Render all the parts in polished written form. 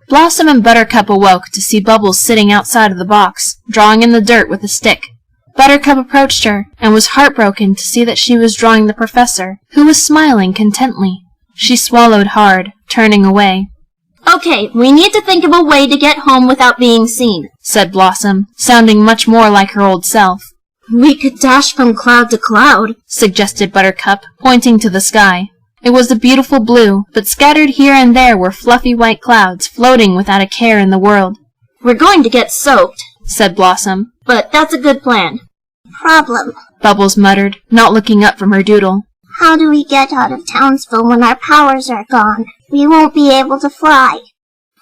Blossom and Buttercup awoke to see Bubbles sitting outside of the box, drawing in the dirt with a stick. Buttercup approached her, and was heartbroken to see that she was drawing the professor, who was smiling contently. She swallowed hard, turning away. Okay, we need to think of a way to get home without being seen, said Blossom, sounding much more like her old self. We could dash from cloud to cloud, suggested Buttercup, pointing to the sky. It was a beautiful blue, but scattered here and there were fluffy white clouds floating without a care in the world. We're going to get soaked, said Blossom, but that's a good plan. Problem, Bubbles muttered, not looking up from her doodle. How do we get out of Townsville when our powers are gone? We won't be able to fly.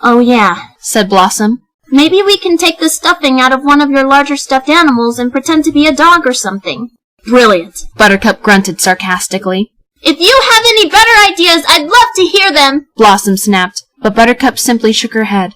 Oh yeah, said Blossom. Maybe we can take the stuffing out of one of your larger stuffed animals and pretend to be a dog or something. Brilliant, Buttercup grunted sarcastically. If you have any better ideas, I'd love to hear them, Blossom snapped, but Buttercup simply shook her head.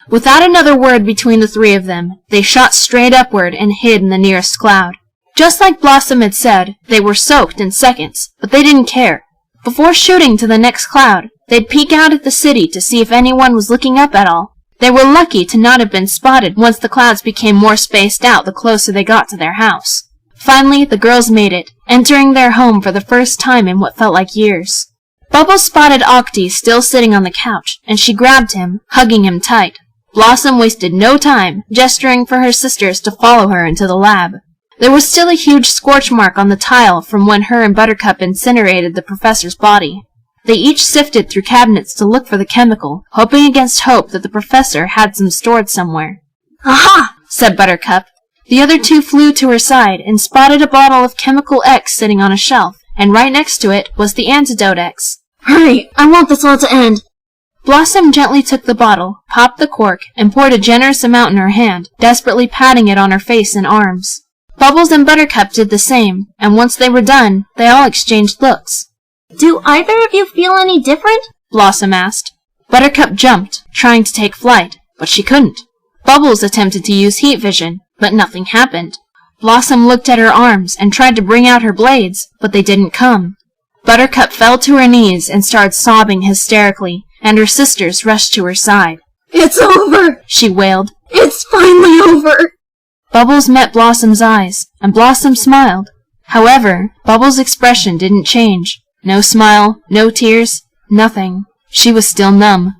Without another word between the three of them, they shot straight upward and hid in the nearest cloud. Just like Blossom had said, they were soaked in seconds, but they didn't care. Before shooting to the next cloud, they'd peek out at the city to see if anyone was looking up at all. They were lucky to not have been spotted once the clouds became more spaced out the closer they got to their house. Finally, the girls made it, entering their home for the first time in what felt like years. Bubbles spotted Octi still sitting on the couch, and she grabbed him, hugging him tight. Blossom wasted no time, gesturing for her sisters to follow her into the lab. There was still a huge scorch mark on the tile from when her and Buttercup incinerated the professor's body. They each sifted through cabinets to look for the chemical, hoping against hope that the professor had some stored somewhere. Aha! said Buttercup. The other two flew to her side and spotted a bottle of Chemical X sitting on a shelf, and right next to it was the Antidote X. Hurry! I want this all to end! Blossom gently took the bottle, popped the cork, and poured a generous amount in her hand, desperately patting it on her face and arms. Bubbles and Buttercup did the same, and once they were done, they all exchanged looks. Do either of you feel any different? Blossom asked. Buttercup jumped, trying to take flight, but she couldn't. Bubbles attempted to use heat vision, but nothing happened. Blossom looked at her arms and tried to bring out her blades, but they didn't come. Buttercup fell to her knees and started sobbing hysterically, and her sisters rushed to her side. It's over! She wailed. It's finally over! Bubbles met Blossom's eyes, and Blossom smiled. However, Bubbles' expression didn't change. No smile, no tears, nothing. She was still numb.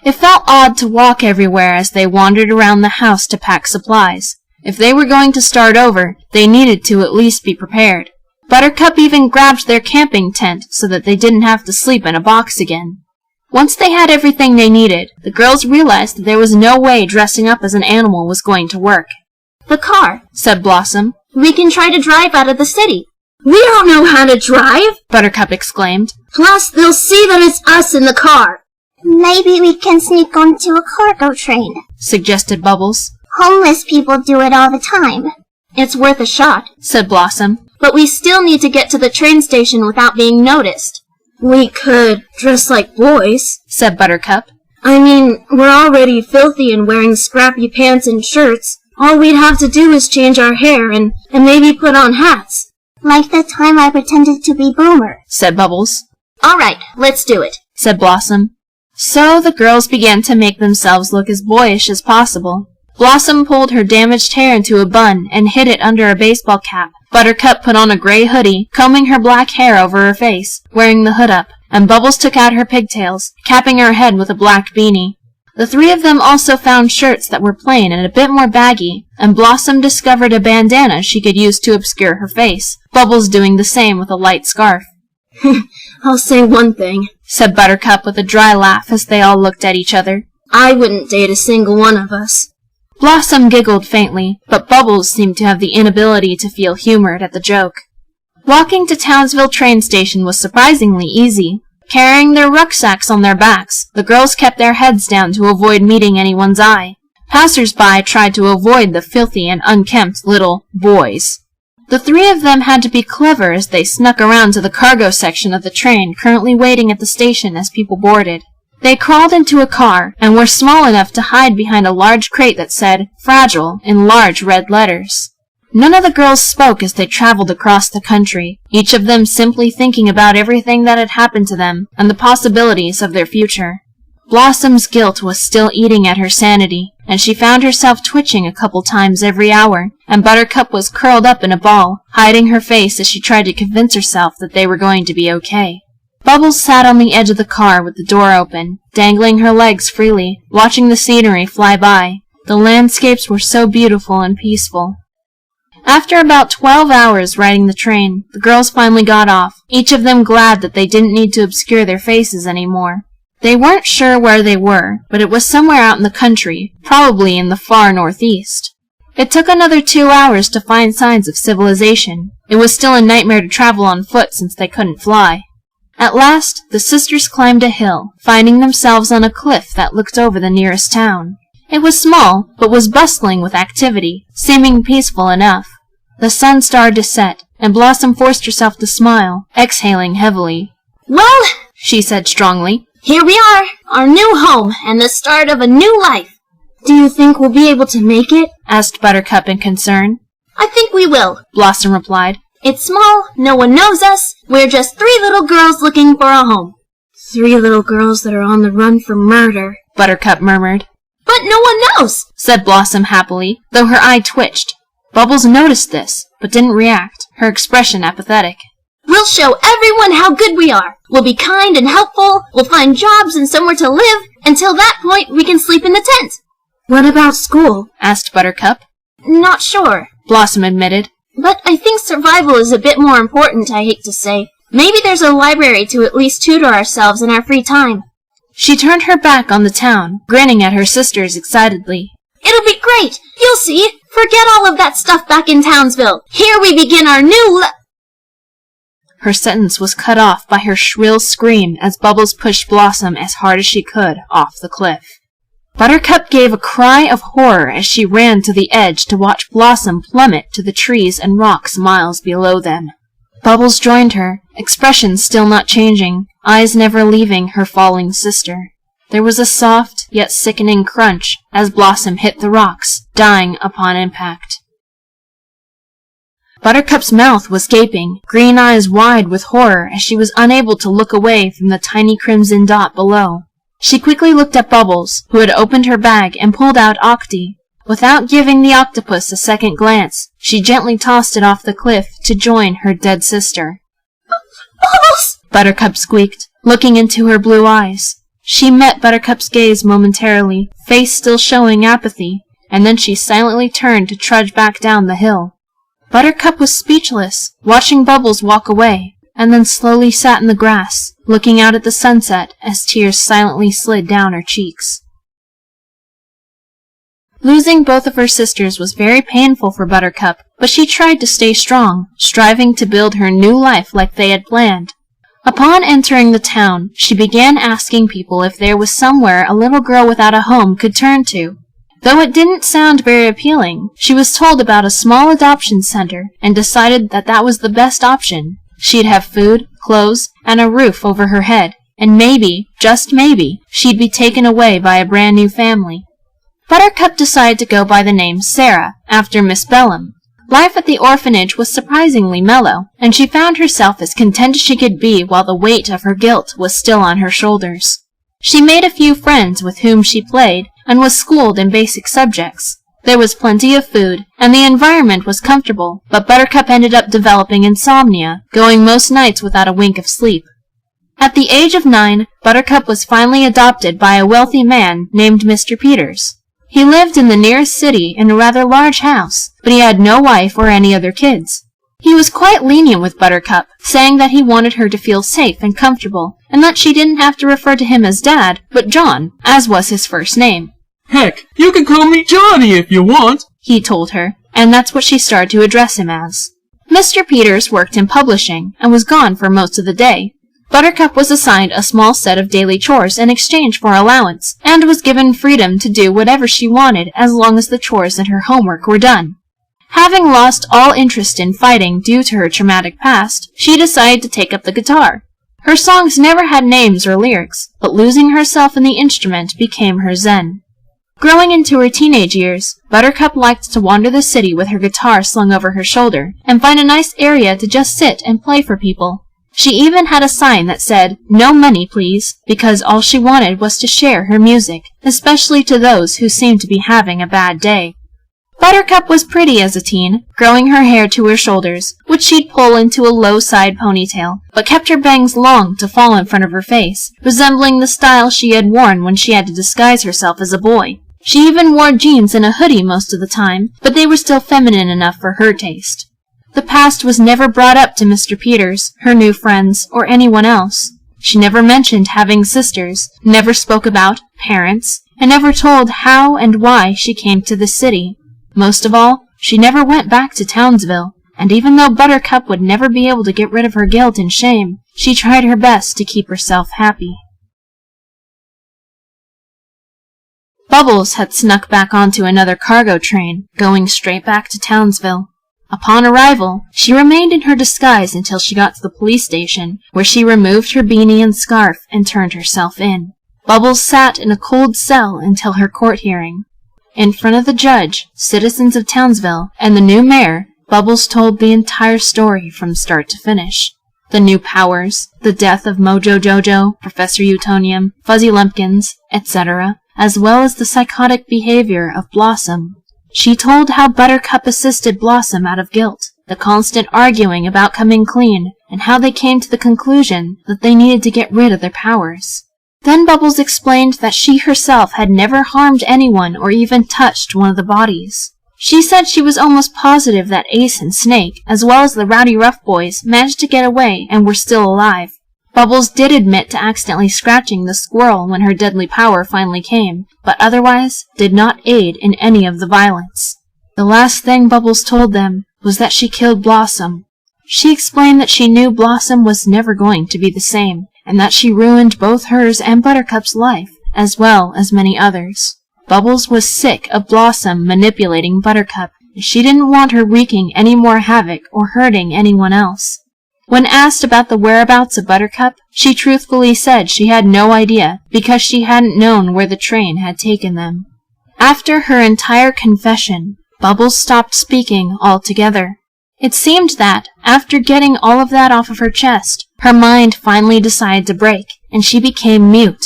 It felt odd to walk everywhere as they wandered around the house to pack supplies. If they were going to start over, they needed to at least be prepared. Buttercup even grabbed their camping tent so that they didn't have to sleep in a box again. Once they had everything they needed, the girls realized that there was no way dressing up as an animal was going to work. The car, said Blossom. We can try to drive out of the city. We don't know how to drive, Buttercup exclaimed. Plus, they'll see that it's us in the car. Maybe we can sneak onto a cargo train, suggested Bubbles. Homeless people do it all the time. It's worth a shot, said Blossom. But we still need to get to the train station without being noticed. We could dress like boys, said Buttercup. I mean, we're already filthy and wearing scrappy pants and shirts. All we'd have to do is change our hair and maybe put on hats. Like the time I pretended to be Boomer, said Bubbles. All right, let's do it, said Blossom. So the girls began to make themselves look as boyish as possible. Blossom pulled her damaged hair into a bun and hid it under a baseball cap. Buttercup put on a gray hoodie, combing her black hair over her face, wearing the hood up, and Bubbles took out her pigtails, capping her head with a black beanie. The three of them also found shirts that were plain and a bit more baggy, and Blossom discovered a bandana she could use to obscure her face, Bubbles doing the same with a light scarf. I'll say one thing, said Buttercup with a dry laugh as they all looked at each other. I wouldn't date a single one of us. Blossom giggled faintly, but Bubbles seemed to have the inability to feel humored at the joke. Walking to Townsville train station was surprisingly easy. Carrying their rucksacks on their backs, the girls kept their heads down to avoid meeting anyone's eye. Passers-by tried to avoid the filthy and unkempt little boys. The three of them had to be clever as they snuck around to the cargo section of the train currently waiting at the station as people boarded. They crawled into a car and were small enough to hide behind a large crate that said, "Fragile," in large red letters. None of the girls spoke as they traveled across the country, each of them simply thinking about everything that had happened to them and the possibilities of their future. Blossom's guilt was still eating at her sanity, and she found herself twitching a couple times every hour, and Buttercup was curled up in a ball, hiding her face as she tried to convince herself that they were going to be okay. Bubbles sat on the edge of the car with the door open, dangling her legs freely, watching the scenery fly by. The landscapes were so beautiful and peaceful. After about 12 hours riding the train, the girls finally got off, each of them glad that they didn't need to obscure their faces anymore. They weren't sure where they were, but it was somewhere out in the country, probably in the far northeast. It took another 2 hours to find signs of civilization. It was still a nightmare to travel on foot since they couldn't fly. At last, the sisters climbed a hill, finding themselves on a cliff that looked over the nearest town. It was small, but was bustling with activity, seeming peaceful enough. The sun started to set, and Blossom forced herself to smile, exhaling heavily. Well, she said strongly, here we are, our new home, and the start of a new life. Do you think we'll be able to make it? asked Buttercup in concern. I think we will, Blossom replied. It's small, no one knows us, we're just 3 little girls looking for a home. 3 little girls that are on the run for murder, Buttercup murmured. But no one knows, said Blossom happily, though her eye twitched. Bubbles noticed this, but didn't react, her expression apathetic. We'll show everyone how good we are. We'll be kind and helpful, we'll find jobs and somewhere to live. Until that point, we can sleep in the tent. What about school? asked Buttercup. Not sure, Blossom admitted. But I think survival is a bit more important, I hate to say. Maybe there's a library to at least tutor ourselves in our free time. She turned her back on the town, grinning at her sisters excitedly. It'll be great! You'll see! Forget all of that stuff back in Townsville. Here we begin our new Her sentence was cut off by her shrill scream as Bubbles pushed Blossom as hard as she could off the cliff. Buttercup gave a cry of horror as she ran to the edge to watch Blossom plummet to the trees and rocks miles below them. Bubbles joined her, expression still not changing, eyes never leaving her falling sister. There was a soft yet sickening crunch as Blossom hit the rocks, dying upon impact. Buttercup's mouth was gaping, green eyes wide with horror as she was unable to look away from the tiny crimson dot below. She quickly looked at Bubbles, who had opened her bag and pulled out Octi. Without giving the octopus a second glance, she gently tossed it off the cliff to join her dead sister. Bubbles! Buttercup squeaked, looking into her blue eyes. She met Buttercup's gaze momentarily, face still showing apathy, and then she silently turned to trudge back down the hill. Buttercup was speechless, watching Bubbles walk away, and then slowly sat in the grass, looking out at the sunset as tears silently slid down her cheeks. Losing both of her sisters was very painful for Buttercup, but she tried to stay strong, striving to build her new life like they had planned. Upon entering the town, she began asking people if there was somewhere a little girl without a home could turn to. Though it didn't sound very appealing, she was told about a small adoption center and decided that that was the best option. She'd have food, clothes, and a roof over her head, and maybe, just maybe, she'd be taken away by a brand new family. Buttercup decided to go by the name Sarah, after Miss Bellum. Life at the orphanage was surprisingly mellow, and she found herself as content as she could be while the weight of her guilt was still on her shoulders. She made a few friends with whom she played, and was schooled in basic subjects. There was plenty of food, and the environment was comfortable, but Buttercup ended up developing insomnia, going most nights without a wink of sleep. At the age of 9, Buttercup was finally adopted by a wealthy man named Mr. Peters. He lived in the nearest city in a rather large house, but he had no wife or any other kids. He was quite lenient with Buttercup, saying that he wanted her to feel safe and comfortable, and that she didn't have to refer to him as Dad, but John, as was his first name. Heck, you can call me Johnny if you want, he told her, and that's what she started to address him as. Mr. Peters worked in publishing, and was gone for most of the day. Buttercup was assigned a small set of daily chores in exchange for allowance, and was given freedom to do whatever she wanted as long as the chores and her homework were done. Having lost all interest in fighting due to her traumatic past, she decided to take up the guitar. Her songs never had names or lyrics, but losing herself in the instrument became her zen. Growing into her teenage years, Buttercup liked to wander the city with her guitar slung over her shoulder, and find a nice area to just sit and play for people. She even had a sign that said, "No money, please," because all she wanted was to share her music, especially to those who seemed to be having a bad day. Buttercup was pretty as a teen, growing her hair to her shoulders, which she'd pull into a low-side ponytail, but kept her bangs long to fall in front of her face, resembling the style she had worn when she had to disguise herself as a boy. She even wore jeans and a hoodie most of the time, but they were still feminine enough for her taste. The past was never brought up to Mr. Peters, her new friends, or anyone else. She never mentioned having sisters, never spoke about parents, and never told how and why she came to the city. Most of all, she never went back to Townsville, and even though Buttercup would never be able to get rid of her guilt and shame, she tried her best to keep herself happy. Bubbles had snuck back onto another cargo train, going straight back to Townsville. Upon arrival, she remained in her disguise until she got to the police station, where she removed her beanie and scarf and turned herself in. Bubbles sat in a cold cell until her court hearing. In front of the judge, citizens of Townsville, and the new mayor, Bubbles told the entire story from start to finish. The new powers, the death of Mojo Jojo, Professor Utonium, Fuzzy Lumpkins, etc., as well as the psychotic behavior of Blossom. She told how Buttercup assisted Blossom out of guilt, the constant arguing about coming clean, and how they came to the conclusion that they needed to get rid of their powers. Then Bubbles explained that she herself had never harmed anyone or even touched one of the bodies. She said she was almost positive that Ace and Snake, as well as the Rowdyruff boys, managed to get away and were still alive. Bubbles did admit to accidentally scratching the squirrel when her deadly power finally came, but otherwise did not aid in any of the violence. The last thing Bubbles told them was that she killed Blossom. She explained that she knew Blossom was never going to be the same, and that she ruined both hers and Buttercup's life, as well as many others. Bubbles was sick of Blossom manipulating Buttercup, and she didn't want her wreaking any more havoc or hurting anyone else. When asked about the whereabouts of Buttercup, she truthfully said she had no idea because she hadn't known where the train had taken them. After her entire confession, Bubbles stopped speaking altogether. It seemed that, after getting all of that off of her chest, her mind finally decided to break, and she became mute.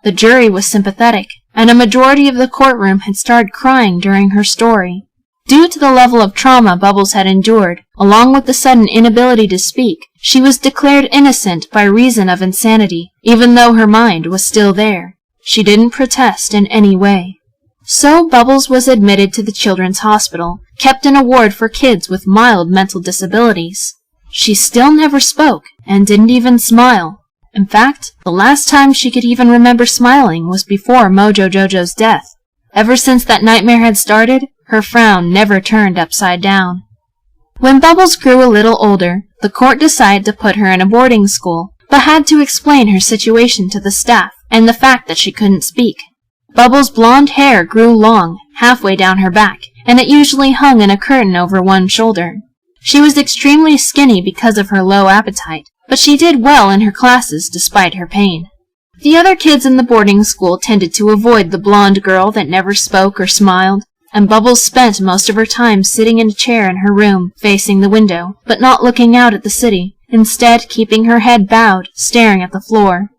The jury was sympathetic, and a majority of the courtroom had started crying during her story. Due to the level of trauma Bubbles had endured, along with the sudden inability to speak, she was declared innocent by reason of insanity, even though her mind was still there. She didn't protest in any way. So Bubbles was admitted to the Children's Hospital, kept in a ward for kids with mild mental disabilities. She still never spoke, and didn't even smile. In fact, the last time she could even remember smiling was before Mojo Jojo's death. Ever since that nightmare had started, her frown never turned upside down. When Bubbles grew a little older, the court decided to put her in a boarding school, but had to explain her situation to the staff and the fact that she couldn't speak. Bubbles' blonde hair grew long, halfway down her back, and it usually hung in a curtain over one shoulder. She was extremely skinny because of her low appetite, but she did well in her classes despite her pain. The other kids in the boarding school tended to avoid the blonde girl that never spoke or smiled, and Bubbles spent most of her time sitting in a chair in her room, facing the window, but not looking out at the city, instead keeping her head bowed, staring at the floor.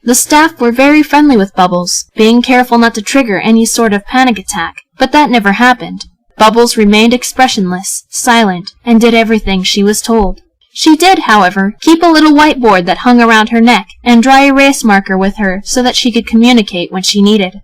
The staff were very friendly with Bubbles, being careful not to trigger any sort of panic attack, but that never happened. Bubbles remained expressionless, silent, and did everything she was told. She did, however, keep a little whiteboard that hung around her neck and dry erase marker with her so that she could communicate when she needed.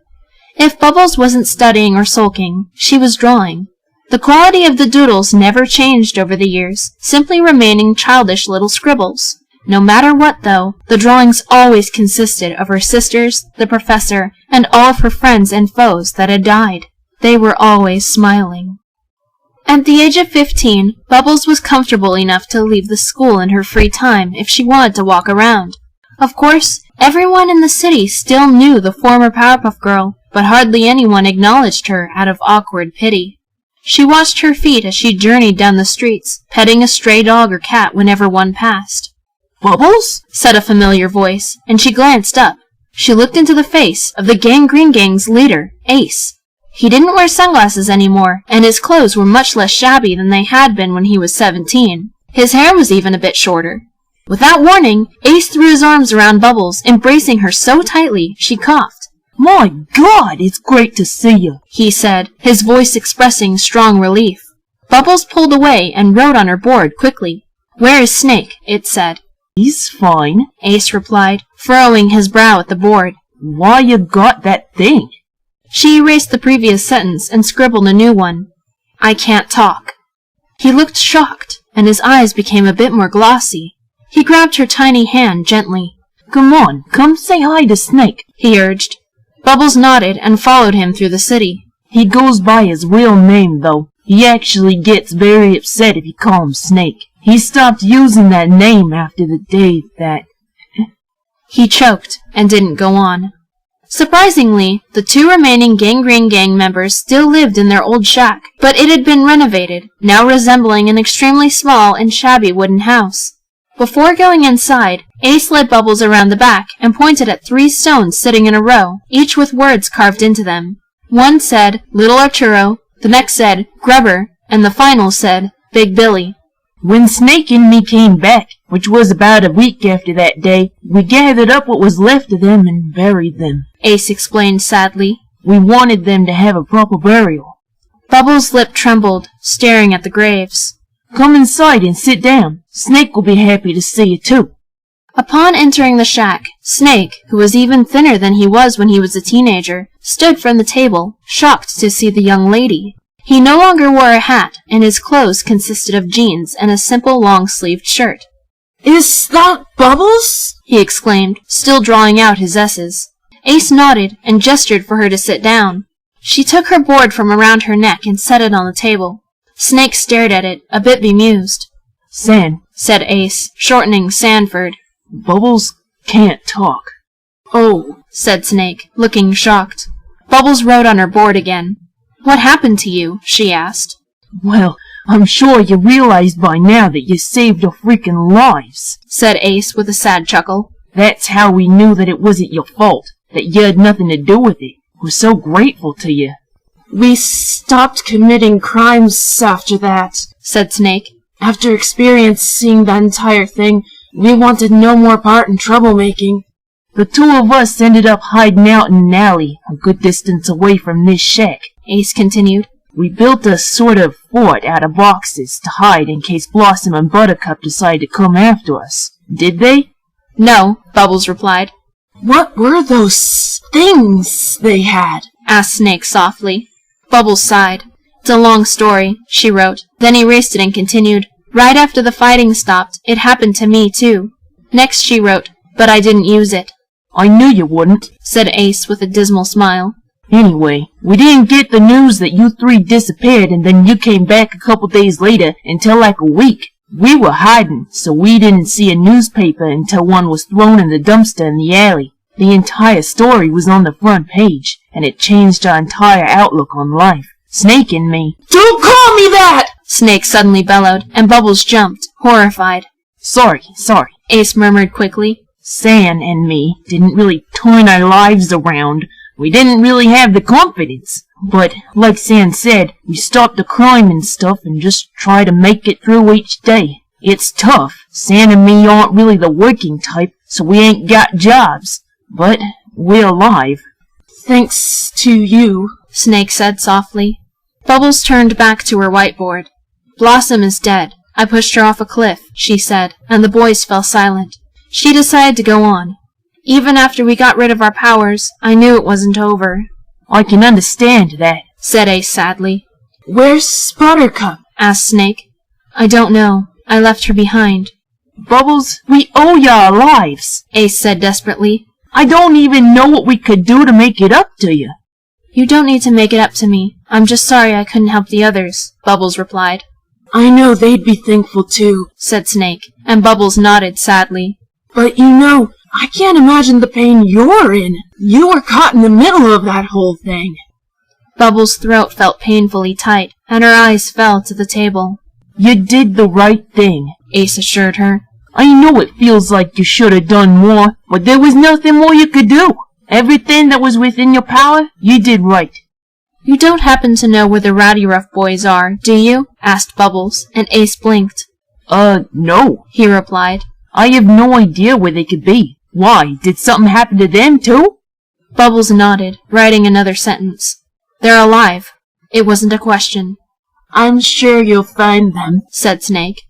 If Bubbles wasn't studying or sulking, she was drawing. The quality of the doodles never changed over the years, simply remaining childish little scribbles. No matter what, though, the drawings always consisted of her sisters, the professor, and all of her friends and foes that had died. They were always smiling. At the age of 15, Bubbles was comfortable enough to leave the school in her free time if she wanted to walk around. Of course, everyone in the city still knew the former Powerpuff Girl, but hardly anyone acknowledged her out of awkward pity. She watched her feet as she journeyed down the streets, petting a stray dog or cat whenever one passed. "Bubbles?" said a familiar voice, and she glanced up. She looked into the face of the Gangrene Gang's leader, Ace. He didn't wear sunglasses anymore, and his clothes were much less shabby than they had been when he was 17. His hair was even a bit shorter. Without warning, Ace threw his arms around Bubbles, embracing her so tightly she coughed. My God, it's great to see you, he said, his voice expressing strong relief. Bubbles pulled away and wrote on her board quickly. Where is Snake? It said. He's fine, Ace replied, furrowing his brow at the board. Why you got that thing? She erased the previous sentence and scribbled a new one. I can't talk. He looked shocked, and his eyes became a bit more glossy. He grabbed her tiny hand gently. Come on, come say hi to Snake, he urged. Bubbles nodded and followed him through the city. He goes by his real name, though. He actually gets very upset if you call him Snake. He stopped using that name after the day that... He choked and didn't go on. Surprisingly, the 2 remaining Gangrene Gang members still lived in their old shack, but it had been renovated, now resembling an extremely small and shabby wooden house. Before going inside, Ace led Bubbles around the back and pointed at 3 stones sitting in a row, each with words carved into them. One said, Little Arturo, the next said, Grubber, and the final said, Big Billy. When Snake and me came back, which was about a week after that day, we gathered up what was left of them and buried them, Ace explained sadly. We wanted them to have a proper burial. Bubbles' lip trembled, staring at the graves. Come inside and sit down. Snake will be happy to see you, too. Upon entering the shack, Snake, who was even thinner than he was when he was a teenager, stood from the table, shocked to see the young lady. He no longer wore a hat, and his clothes consisted of jeans and a simple long-sleeved shirt. Is that Bubbles? He exclaimed, still drawing out his S's. Ace nodded and gestured for her to sit down. She took her board from around her neck and set it on the table. Snake stared at it, a bit bemused. San, said Ace, shortening Sanford. Bubbles can't talk. Oh, said Snake, looking shocked. Bubbles wrote on her board again. What happened to you? She asked. Well, I'm sure you realized by now that you saved our freaking lives, said Ace with a sad chuckle. That's how we knew that it wasn't your fault, that you had nothing to do with it. We're so grateful to you. We stopped committing crimes after that, said Snake. After experiencing that entire thing, we wanted no more part in troublemaking. The 2 of us ended up hiding out in an alley, a good distance away from this shack, Ace continued. We built a sort of fort out of boxes to hide in case Blossom and Buttercup decided to come after us. Did they? No, Bubbles replied. What were those things they had? Asked Snake softly. Bubbles sighed. It's a long story, she wrote, then erased it and continued. Right after the fighting stopped, it happened to me, too. Next she wrote, but I didn't use it. I knew you wouldn't, said Ace with a dismal smile. Anyway, we didn't get the news that you 3 disappeared and then you came back a couple days later until like a week. We were hiding, so we didn't see a newspaper until one was thrown in the dumpster in the alley. The entire story was on the front page, and it changed our entire outlook on life. Snake and me. Don't call me that! Snake suddenly bellowed, and Bubbles jumped, horrified. Sorry, Ace murmured quickly. San and me didn't really turn our lives around. We didn't really have the confidence. But, like San said, we stopped the crime and stuff and just try to make it through each day. It's tough. San and me aren't really the working type, so we ain't got jobs. But we're alive. Thanks to you, Snake said softly. Bubbles turned back to her whiteboard. Blossom is dead. I pushed her off a cliff, she said, and the boys fell silent. She decided to go on. Even after we got rid of our powers, I knew it wasn't over. I can understand that, said Ace sadly. Where's Buttercup? Asked Snake. I don't know. I left her behind. Bubbles, we owe you our lives, Ace said desperately. I don't even know what we could do to make it up to you. You don't need to make it up to me. I'm just sorry I couldn't help the others, Bubbles replied. I know they'd be thankful too, said Snake, and Bubbles nodded sadly. But you know, I can't imagine the pain you're in. You were caught in the middle of that whole thing. Bubbles' throat felt painfully tight, and her eyes fell to the table. You did the right thing, Ace assured her. I know it feels like you should have done more, but there was nothing more you could do. Everything that was within your power, you did right. You don't happen to know where the Rowdyruff boys are, do you? Asked Bubbles, and Ace blinked. No, he replied. I have no idea where they could be. Why, did something happen to them, too? Bubbles nodded, writing another sentence. They're alive. It wasn't a question. I'm sure you'll find them, said Snake.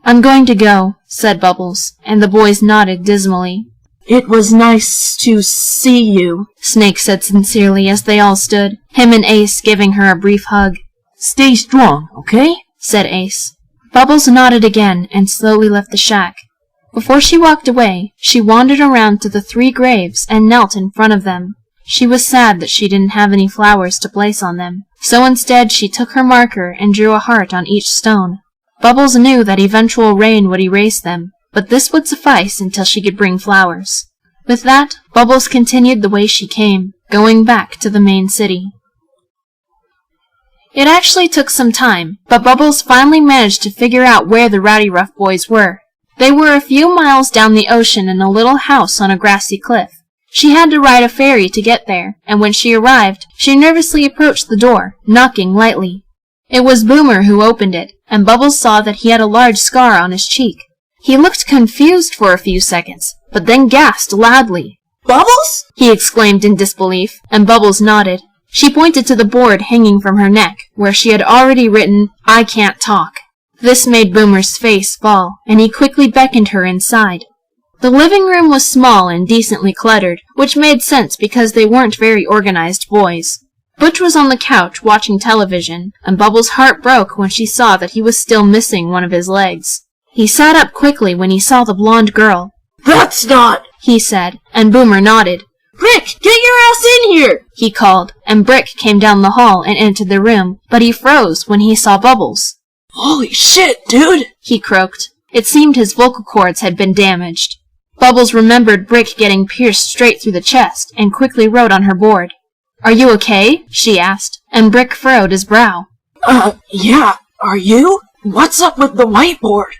I'm going to go, said Bubbles, and the boys nodded dismally. It was nice to see you, Snake said sincerely as they all stood, him and Ace giving her a brief hug. Stay strong, okay? Said Ace. Bubbles nodded again and slowly left the shack. Before she walked away, she wandered around to the 3 graves and knelt in front of them. She was sad that she didn't have any flowers to place on them, so instead she took her marker and drew a heart on each stone. Bubbles knew that eventual rain would erase them, but this would suffice until she could bring flowers. With that, Bubbles continued the way she came, going back to the main city. It actually took some time, but Bubbles finally managed to figure out where the Rowdyruff boys were. They were a few miles down the ocean in a little house on a grassy cliff. She had to ride a ferry to get there, and when she arrived, she nervously approached the door, knocking lightly. It was Boomer who opened it, and Bubbles saw that he had a large scar on his cheek. He looked confused for a few seconds, but then gasped loudly. Bubbles? He exclaimed in disbelief, and Bubbles nodded. She pointed to the board hanging from her neck, where she had already written, "I can't talk." This made Boomer's face fall, and he quickly beckoned her inside. The living room was small and decently cluttered, which made sense because they weren't very organized boys. Butch was on the couch watching television, and Bubbles' heart broke when she saw that he was still missing one of his legs. He sat up quickly when he saw the blonde girl. That's not, he said, and Boomer nodded. Brick, get your ass in here, he called, and Brick came down the hall and entered the room, but he froze when he saw Bubbles. Holy shit, dude, he croaked. It seemed his vocal cords had been damaged. Bubbles remembered Brick getting pierced straight through the chest, and quickly wrote on her board. Are you okay? She asked, and Brick furrowed his brow. Yeah, are you? What's up with the whiteboard?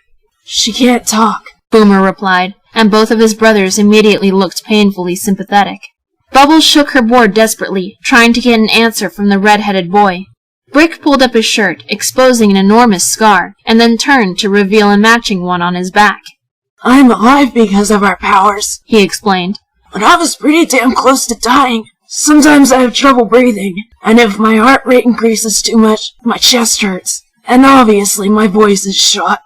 She can't talk, Boomer replied, and both of his brothers immediately looked painfully sympathetic. Bubbles shook her board desperately, trying to get an answer from the red-headed boy. Brick pulled up his shirt, exposing an enormous scar, and then turned to reveal a matching one on his back. I'm alive because of our powers, he explained. But I was pretty damn close to dying. Sometimes I have trouble breathing, and if my heart rate increases too much, my chest hurts, and obviously my voice is shot.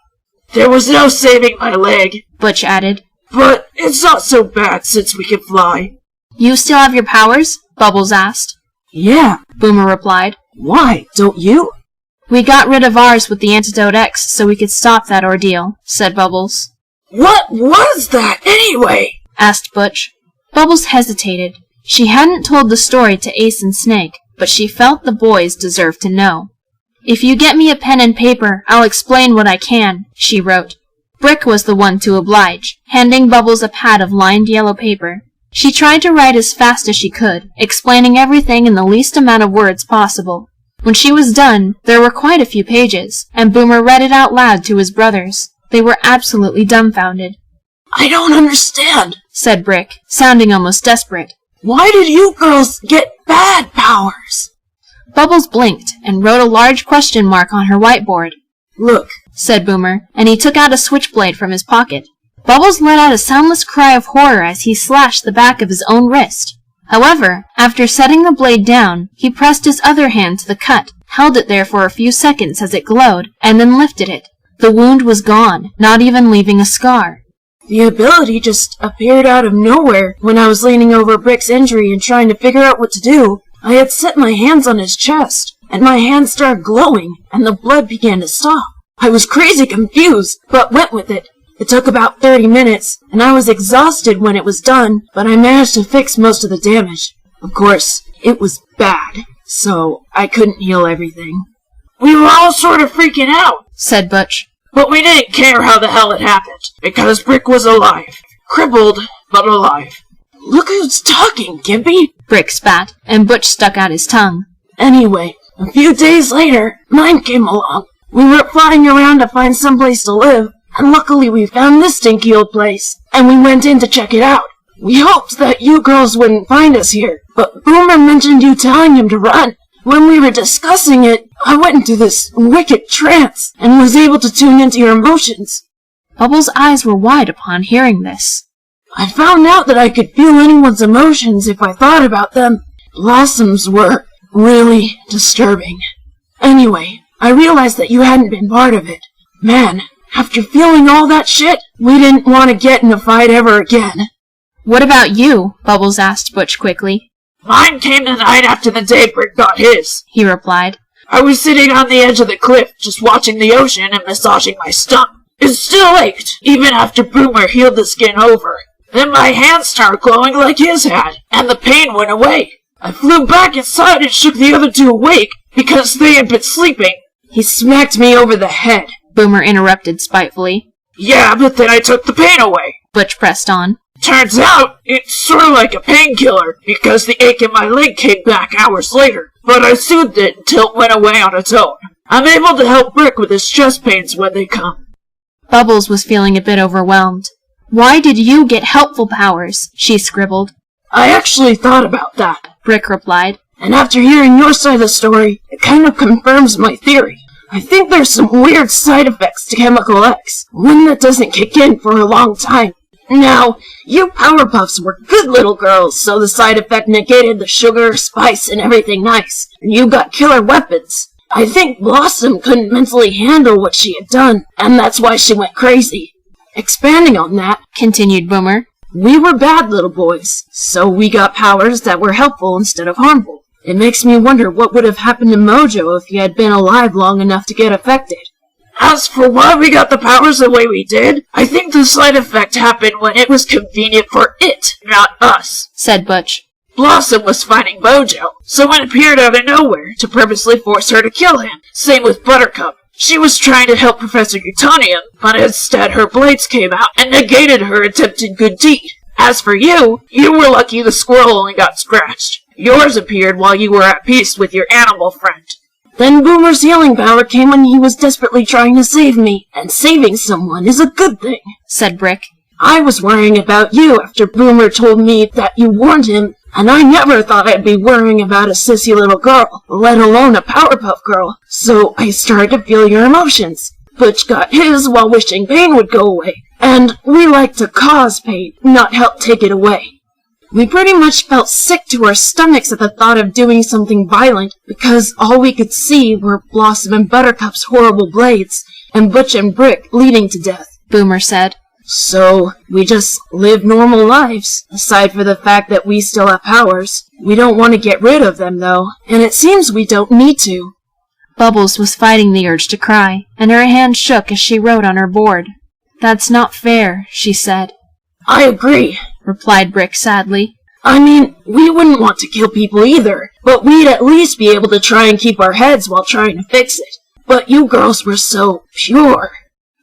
There was no saving my leg, Butch added. But it's not so bad since we can fly. You still have your powers? Bubbles asked. Yeah, Boomer replied. Why, don't you? We got rid of ours with the antidote X so we could stop that ordeal, said Bubbles. What was that, anyway? Asked Butch. Bubbles hesitated. She hadn't told the story to Ace and Snake, but she felt the boys deserved to know. If you get me a pen and paper, I'll explain what I can, she wrote. Brick was the one to oblige, handing Bubbles a pad of lined yellow paper. She tried to write as fast as she could, explaining everything in the least amount of words possible. When she was done, there were quite a few pages, and Boomer read it out loud to his brothers. They were absolutely dumbfounded. I don't understand, said Brick, sounding almost desperate. Why did you girls get bad powers? Bubbles blinked and wrote a large question mark on her whiteboard. Look, said Boomer, and he took out a switchblade from his pocket. Bubbles let out a soundless cry of horror as he slashed the back of his own wrist. However, after setting the blade down, he pressed his other hand to the cut, held it there for a few seconds as it glowed, and then lifted it. The wound was gone, not even leaving a scar. The ability just appeared out of nowhere when I was leaning over Brick's injury and trying to figure out what to do. I had set my hands on his chest, and my hands started glowing, and the blood began to stop. I was crazy confused, but went with it. It took about 30 minutes, and I was exhausted when it was done, but I managed to fix most of the damage. Of course, it was bad, so I couldn't heal everything. We were all sort of freaking out, said Butch. But we didn't care how the hell it happened, because Brick was alive. Crippled, but alive. Look who's talking, Gimpy, Brick spat, and Butch stuck out his tongue. Anyway, a few days later, Mine came along. We were flying around to find someplace to live, and luckily we found this stinky old place, and we went in to check it out. We hoped that you girls wouldn't find us here, but Boomer mentioned you telling him to run. When we were discussing it, I went into this wicked trance, and was able to tune into your emotions. Bubbles' eyes were wide upon hearing this. I found out that I could feel anyone's emotions if I thought about them. Blossoms were really disturbing. Anyway, I realized that you hadn't been part of it. Man, after feeling all that shit, we didn't want to get in a fight ever again. What about you? Bubbles asked Butch quickly. Mine came the night after the day Brick got his, he replied. I was sitting on the edge of the cliff, just watching the ocean and massaging my stump. It still ached, even after Boomer healed the skin over. Then my hands started glowing like his had, and the pain went away. I flew back inside and shook the other two awake, because they had been sleeping. He smacked me over the head, Boomer interrupted spitefully. Yeah, but then I took the pain away. Butch pressed on. Turns out, it's sort of like a painkiller, because the ache in my leg came back hours later. But I soothed it until it went away on its own. I'm able to help Brick with his chest pains when they come. Bubbles was feeling a bit overwhelmed. Why did you get helpful powers? She scribbled. I actually thought about that, Brick replied. And after hearing your side of the story, it kind of confirms my theory. I think there's some weird side effects to Chemical X, one that doesn't kick in for a long time. Now, you Powerpuffs were good little girls, so the side effect negated the sugar, spice, and everything nice, and you got killer weapons. I think Blossom couldn't mentally handle what she had done, and that's why she went crazy. Expanding on that, continued Boomer, we were bad little boys, so we got powers that were helpful instead of harmful. It makes me wonder what would have happened to Mojo if he had been alive long enough to get affected. As for why we got the powers the way we did, I think the side effect happened when it was convenient for it, not us, said Butch. Blossom was fighting Mojo, so it appeared out of nowhere to purposely force her to kill him. Same with Buttercup. She was trying to help Professor Utonium, but instead her blades came out and negated her attempted good deed. As for you, you were lucky the squirrel only got scratched. Yours appeared while you were at peace with your animal friend. Then Boomer's healing power came when he was desperately trying to save me, and saving someone is a good thing, said Brick. I was worrying about you after Boomer told me that you warned him, and I never thought I'd be worrying about a sissy little girl, let alone a Powerpuff Girl, so I started to feel your emotions. Butch got his while wishing pain would go away, and we like to cause pain, not help take it away. We pretty much felt sick to our stomachs at the thought of doing something violent, because all we could see were Blossom and Buttercup's horrible blades, and Butch and Brick bleeding to death, Boomer said. So, we just live normal lives, aside for the fact that we still have powers. We don't want to get rid of them, though, and it seems we don't need to. Bubbles was fighting the urge to cry, and her hand shook as she wrote on her board. That's not fair, she said. I agree, replied Brick sadly. I mean, we wouldn't want to kill people either, but we'd at least be able to try and keep our heads while trying to fix it. But you girls were so pure.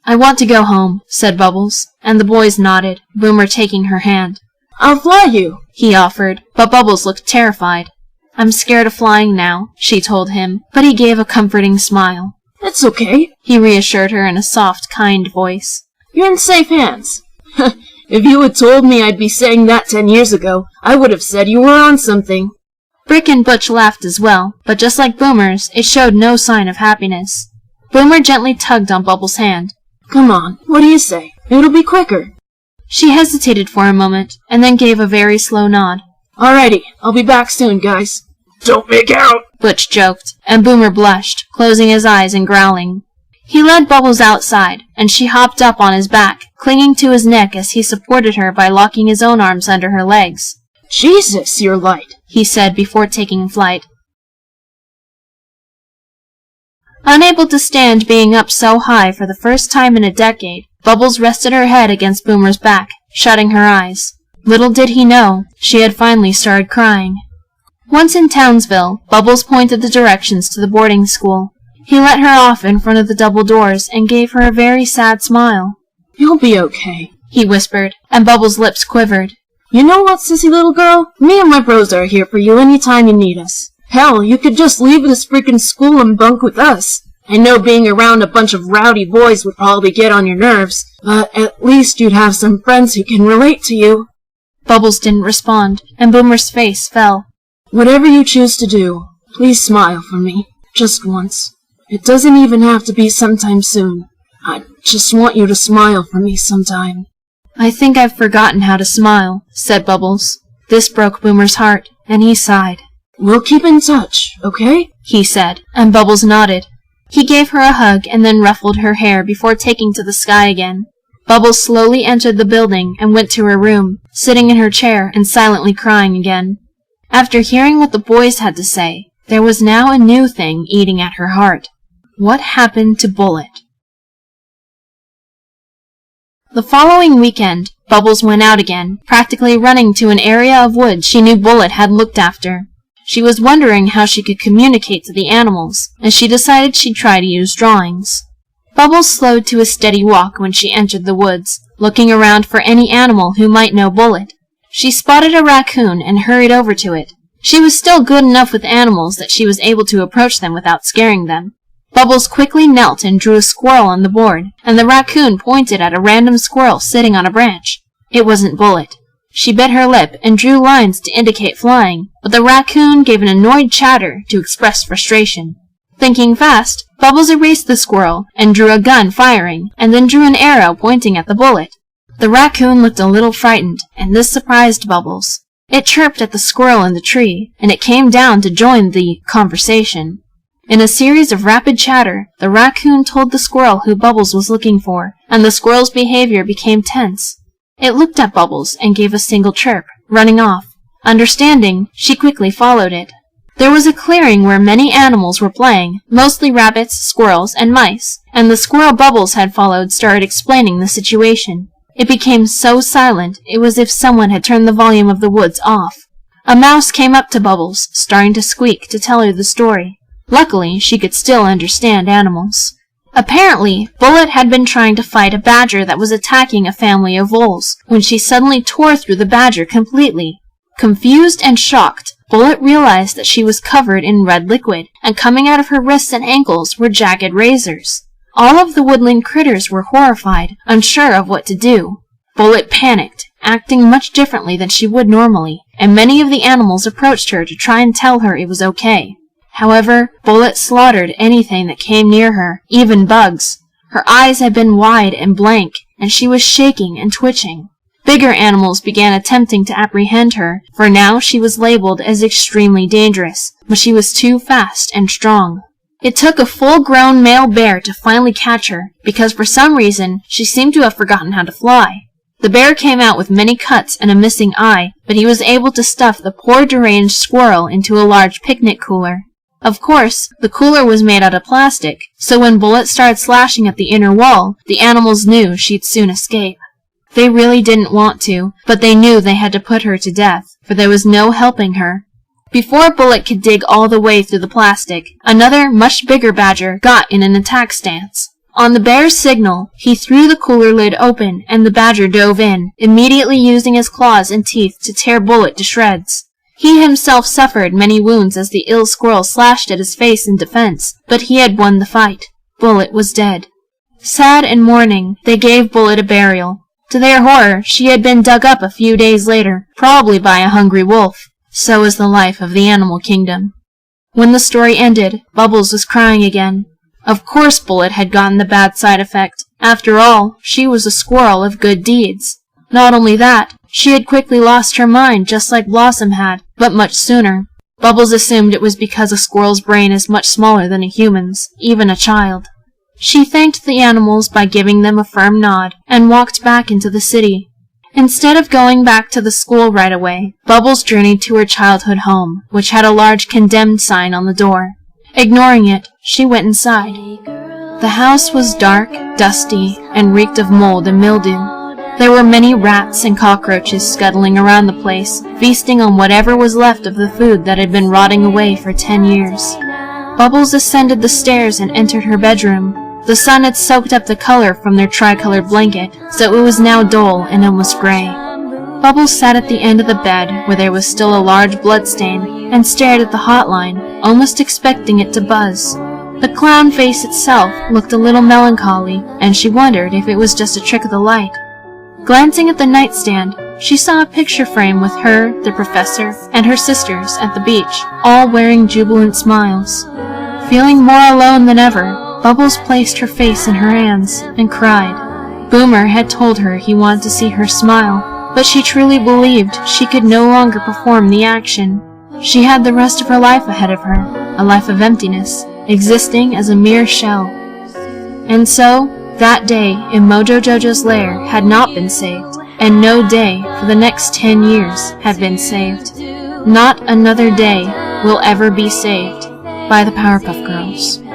I want to go home, said Bubbles, and the boys nodded, Boomer taking her hand. I'll fly you, he offered, but Bubbles looked terrified. I'm scared of flying now, she told him, but he gave a comforting smile. It's okay, he reassured her in a soft, kind voice. You're in safe hands. If you had told me I'd be saying that 10 years ago, I would have said you were on something. Brick and Butch laughed as well, but just like Boomer's, it showed no sign of happiness. Boomer gently tugged on Bubbles' hand. Come on, what do you say? It'll be quicker. She hesitated for a moment, and then gave a very slow nod. Alrighty, I'll be back soon, guys. Don't make out, Butch joked, and Boomer blushed, closing his eyes and growling. He led Bubbles outside, and she hopped up on his back, clinging to his neck as he supported her by locking his own arms under her legs. Jesus, you're light, he said before taking flight. Unable to stand being up so high for the first time in a decade, Bubbles rested her head against Boomer's back, shutting her eyes. Little did he know, she had finally started crying. Once in Townsville, Bubbles pointed the directions to the boarding school. He let her off in front of the double doors and gave her a very sad smile. You'll be okay, he whispered, and Bubbles' lips quivered. You know what, sissy little girl? Me and my bros are here for you any time you need us. Hell, you could just leave this freaking school and bunk with us. I know being around a bunch of rowdy boys would probably get on your nerves, but at least you'd have some friends who can relate to you. Bubbles didn't respond, and Boomer's face fell. Whatever you choose to do, please smile for me, just once. It doesn't even have to be sometime soon. just want you to smile for me sometime." "I think I've forgotten how to smile," said Bubbles. This broke Boomer's heart, and he sighed. "We'll keep in touch, okay?" he said, and Bubbles nodded. He gave her a hug and then ruffled her hair before taking to the sky again. Bubbles slowly entered the building and went to her room, sitting in her chair and silently crying again. After hearing what the boys had to say, there was now a new thing eating at her heart. What happened to Bullet? The following weekend, Bubbles went out again, practically running to an area of woods she knew Bullet had looked after. She was wondering how she could communicate to the animals, and she decided she'd try to use drawings. Bubbles slowed to a steady walk when she entered the woods, looking around for any animal who might know Bullet. She spotted a raccoon and hurried over to it. She was still good enough with animals that she was able to approach them without scaring them. Bubbles quickly knelt and drew a squirrel on the board, and the raccoon pointed at a random squirrel sitting on a branch. It wasn't Bullet. She bit her lip and drew lines to indicate flying, but the raccoon gave an annoyed chatter to express frustration. Thinking fast, Bubbles erased the squirrel and drew a gun firing, and then drew an arrow pointing at the bullet. The raccoon looked a little frightened, and this surprised Bubbles. It chirped at the squirrel in the tree, and it came down to join the conversation. In a series of rapid chatter, the raccoon told the squirrel who Bubbles was looking for, and the squirrel's behavior became tense. It looked at Bubbles and gave a single chirp, running off. Understanding, she quickly followed it. There was a clearing where many animals were playing, mostly rabbits, squirrels, and mice, and the squirrel Bubbles had followed started explaining the situation. It became so silent, it was as if someone had turned the volume of the woods off. A mouse came up to Bubbles, starting to squeak to tell her the story. Luckily, she could still understand animals. Apparently, Bullet had been trying to fight a badger that was attacking a family of voles, when she suddenly tore through the badger completely. Confused and shocked, Bullet realized that she was covered in red liquid, and coming out of her wrists and ankles were jagged razors. All of the woodland critters were horrified, unsure of what to do. Bullet panicked, acting much differently than she would normally, and many of the animals approached her to try and tell her it was okay. However, Bullet slaughtered anything that came near her, even bugs. Her eyes had been wide and blank, and she was shaking and twitching. Bigger animals began attempting to apprehend her, for now she was labeled as extremely dangerous, but she was too fast and strong. It took a full-grown male bear to finally catch her, because for some reason she seemed to have forgotten how to fly. The bear came out with many cuts and a missing eye, but he was able to stuff the poor deranged squirrel into a large picnic cooler. Of course, the cooler was made out of plastic, so when Bullet started slashing at the inner wall, the animals knew she'd soon escape. They really didn't want to, but they knew they had to put her to death, for there was no helping her. Before Bullet could dig all the way through the plastic, another, much bigger badger got in an attack stance. On the bear's signal, he threw the cooler lid open, and the badger dove in, immediately using his claws and teeth to tear Bullet to shreds. He himself suffered many wounds as the ill squirrel slashed at his face in defense, but he had won the fight. Bullet was dead. Sad and mourning, they gave Bullet a burial. To their horror, she had been dug up a few days later, probably by a hungry wolf. So is the life of the animal kingdom. When the story ended, Bubbles was crying again. Of course Bullet had gotten the bad side effect. After all, she was a squirrel of good deeds. Not only that, she had quickly lost her mind just like Blossom had, but much sooner. Bubbles assumed it was because a squirrel's brain is much smaller than a human's, even a child. She thanked the animals by giving them a firm nod, and walked back into the city. Instead of going back to the school right away, Bubbles journeyed to her childhood home, which had a large condemned sign on the door. Ignoring it, she went inside. The house was dark, dusty, and reeked of mold and mildew. There were many rats and cockroaches scuttling around the place, feasting on whatever was left of the food that had been rotting away for 10 years. Bubbles ascended the stairs and entered her bedroom. The sun had soaked up the color from their tricolored blanket, so it was now dull and almost gray. Bubbles sat at the end of the bed, where there was still a large bloodstain, and stared at the hotline, almost expecting it to buzz. The clown face itself looked a little melancholy, and she wondered if it was just a trick of the light. Glancing at the nightstand, she saw a picture frame with her, the professor, and her sisters at the beach, all wearing jubilant smiles. Feeling more alone than ever, Bubbles placed her face in her hands and cried. Boomer had told her he wanted to see her smile, but she truly believed she could no longer perform the action. She had the rest of her life ahead of her, a life of emptiness, existing as a mere shell. And so, that day in Mojo Jojo's lair had not been saved, and no day for the next 10 years had been saved. Not another day will ever be saved by the Powerpuff Girls.